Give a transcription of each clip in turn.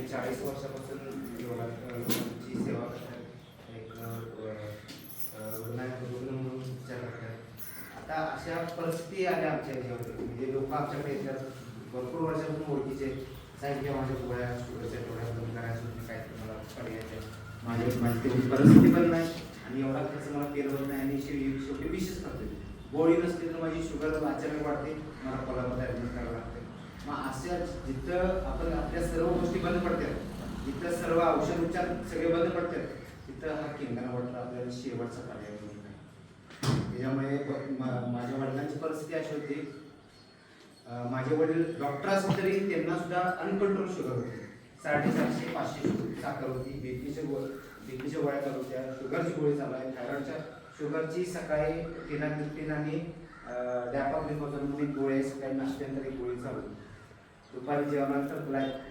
40 वर्षापासून लोकांची सेवा करतात. एक रुग्ण म्हणून विचार करतात. आता अशा परिस्थिती आल्या आमच्या ह्याच्यामध्ये, म्हणजे लोक आमच्याकडे येतात भरपूर वर्षापासून ओळखीचे साहेब किंवा माझ्या गोळ्या शुगरच्या तेवढ्या बंद करायचं काय तुम्हाला पर्याय माझी तेवढी परिस्थिती पण नाही आणि एवढा खर्च मला केलं नाही आणि शेवटी विशेष करते गोळी नसते तर माझी शुगर अचानक वाढते, मला कोल्हापूरला ॲडमिट करावं लागते. मग अशा जिथं आपण आपल्या सर्व गोष्टी बंद पडतात, जिथं सर्व औषध उपचार सगळे बंद पडतात, तिथं हा किंगाणा वाटला आपल्याला शेवटचा पर्याय म्हणून आहे. त्याच्यामुळे माझ्या वडिलांची परिस्थिती अशी होती, माझे वडील डॉक्टर असले तरी त्यांना सुद्धा अनकंट्रोल शुगर होती. 450-500 साखर होती, बीपीच्या गोळ्या चालू होत्या, शुगरची गोळी चालू आहे, थायरॉइडच्या शुगरची सकाळी टिनाग्लिप्टिन आणि डॅपाग्लिफोझोन गोळ्या सकाळी नाश्त्यानंतर एक गोळी चालू. दुपारी जेवणानंतर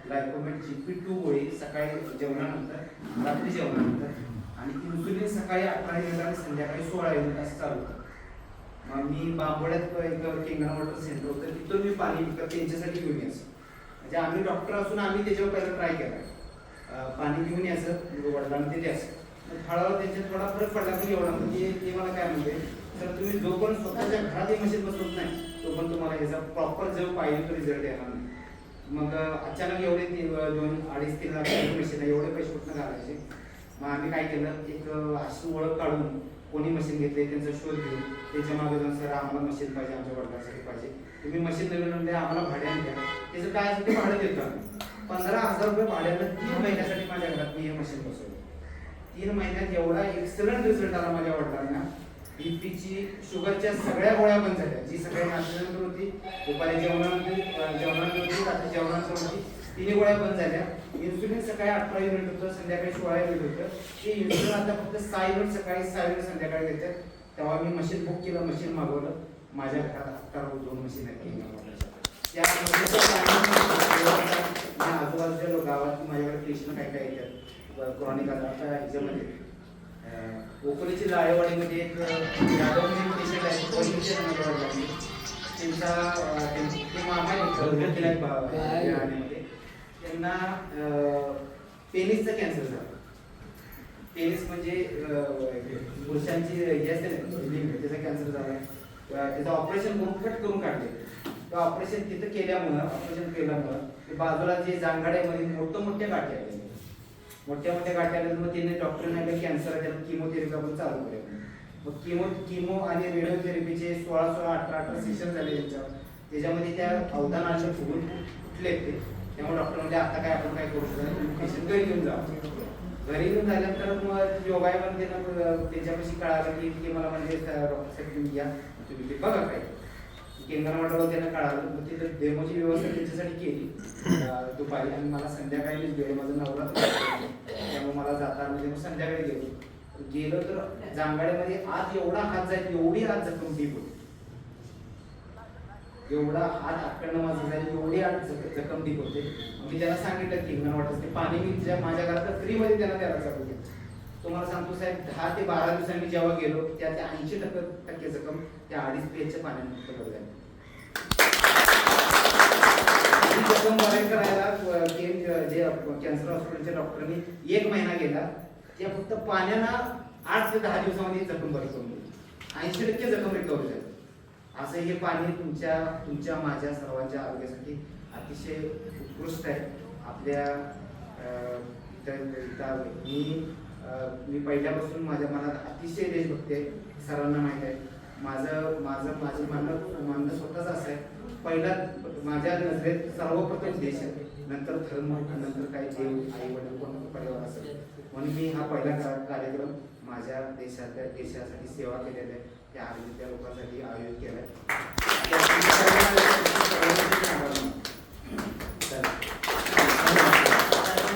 ग्लायकोमेट GP2 गोळी सकाळी जेवणानंतर, रात्री जेवणानंतर आणि इन्सुलिन सकाळी 18 युनिट आणि संध्याकाळी 16 युनिट असं चालू होतं. मग मी बांबोड्यात एक किंगाणा वॉटर सेंटर होतं, तिथून मी पाणी विकत त्यांच्यासाठी घेऊन यायचं. म्हणजे आम्ही डॉक्टर असून आम्ही त्याच्यावर पहिला ट्राय केला, पाणी घेऊन यायचं वडिलांना ते द्यायचं. हळूहळू त्यांच्यात थोडा फरक पडला पण एवढा, म्हणजे ते मला काय म्हणते, तर तुम्ही जो पण स्वतःच्या घरात एक मशीन बसवत नाही तो पण तुम्हाला ह्याचा प्रॉपर जो पाहिजे तो रिझल्ट येणार नाही. मग अचानक एवढे 2-2.5-3 लाख मशीन एवढे पैसे कुठनं घालायचे. मग आम्ही काय केलं, एक अशी ओळख काढून कोणी मशीन घेतले त्यांचा शोध घेऊन त्याच्या मागे जाऊन सर आम्हाला मशीन पाहिजे, आमच्या वडिलांसाठी पाहिजे, तुम्ही मशीन नवीन आणले आम्हाला भाड्याने द्या. त्याचं काय असेल ते भाडं देतो आम्ही. 15,000 रुपये भाड्यानं 3 महिन्यासाठी माझ्या घरात मी हे मशीन बसवलं. 3 महिन्यात एवढा एक्सलंट रिझल्ट आला माझ्या वडिलांना. बीपीची शुगरच्या सगळ्या गोळ्या बंद झाल्या, जी सगळ्या नाश्त्यानंतर होती, दुपारी जेवणानंतर होती, रात्री जेवणानंतर होती, 3 गोळ्या बंद झाल्या. इन्सुलिन सकाळी 18 युनिट होतं, संध्याकाळी 16 युनिट होतं. ते इन्सुलिन आता फक्त 6 युनिट सकाळी 6 युनिट संध्याकाळी घेतात. तेव्हा मी मशीन बुक केलं, मशीन मागवलं. माझ्या घरात आता 2 मशीन आहेत. त्या आजूबाजूच्या गावात माझ्याकडे पेशंट काय काय येतात क्रॉनिक आजाराच्या ह्याच्यामध्ये. कोकणीची लाळेवाडीमध्ये एक यादव म्हणून पेशंट आहे, त्यांचा मामा आहे, त्यांना पेनिसचा कॅन्सर झाला. पेनिस म्हणजे पुरुषांची हे असते ना, त्याचा कॅन्सर झाला. त्याचं ऑपरेशन करून कट करून काढले. तर ऑपरेशन तिथं केल्यामुळं बाजूला जे जांगाड्यामध्ये मोठ्या गाठी आल्या, मोठ्या गाठी आल्या. मग तिने डॉक्टरने कॅन्सर आहे त्याला किमोथेरपी आपण चालू केलं. मग किमो आणि रेडिओथेरपीचे 16-18 सेशन झाले त्यांच्यावर. त्याच्यामध्ये त्या अवधानाचे फुगून फुटले ते. त्यामुळे डॉक्टर म्हणजे आता काय आपण काय करू शकतो, पेशंट घरी घेऊन जा. घरी घेऊन झाल्यानंतर मग योगायोगाने त्यांच्यापाशी कळालं की मला म्हणजे डॉक्टरसाठी घ्या, तुम्ही ते बघा काय किंगाणा वाटावर त्यांना कळालं. मग तिथं डेमोची व्यवस्था त्यांच्यासाठी केली दुपारी, आणि मला संध्याकाळी गेलो. माझं नवरात्र त्यामुळे मला जाता म्हणजे मग संध्याकाळी गेलो तर जांगाड्यामध्ये आज एवढा हात जाईल, एवढी हात जखम डीप होती, एवढा हात आकडनं माझं जाईल, एवढी हात जखम डीप होते. मी त्यांना सांगितलं किंगाणा वाटत ते पाणी मी माझ्या घरात फ्रीमध्ये त्यांना द्यायला चालू केलं. तुम्हाला सांगतो साहेब, 10 ते 12 दिवसांनी जेव्हा गेलो त्यात 80% जखम त्या 2.5 पेजच्या पाण्याने मुक्त झाली. जखम बरे करायला जे कॅन्सर हॉस्पिटलच्या डॉक्टरांनी 1 महिना गेला. त्या फक्त पाण्यानं 8 ते 10 दिवसामध्ये जखम बरी करून दिली. 80% जखम रिकवर झाली. असं हे पाणी तुमच्या माझ्या सर्वांच्या आरोग्यासाठी अतिशय उत्कृष्ट आहे. आपल्या मी पहिल्यापासून माझ्या मनात अतिशय देशभक्ती आहे, सर्वांना माहीत आहे. माझं म्हणणं स्वतःच असं आहे, पहिला माझ्या नजरेत सर्वप्रथम देश आहे, नंतर धर्म, नंतर काही देव, आई वडील, कोण परिवार असेल. म्हणून मी हा पहिला कार्यक्रम माझ्या देशासाठी सेवा केलेला आहे, त्या लोकांसाठी आयोजित केला आहे.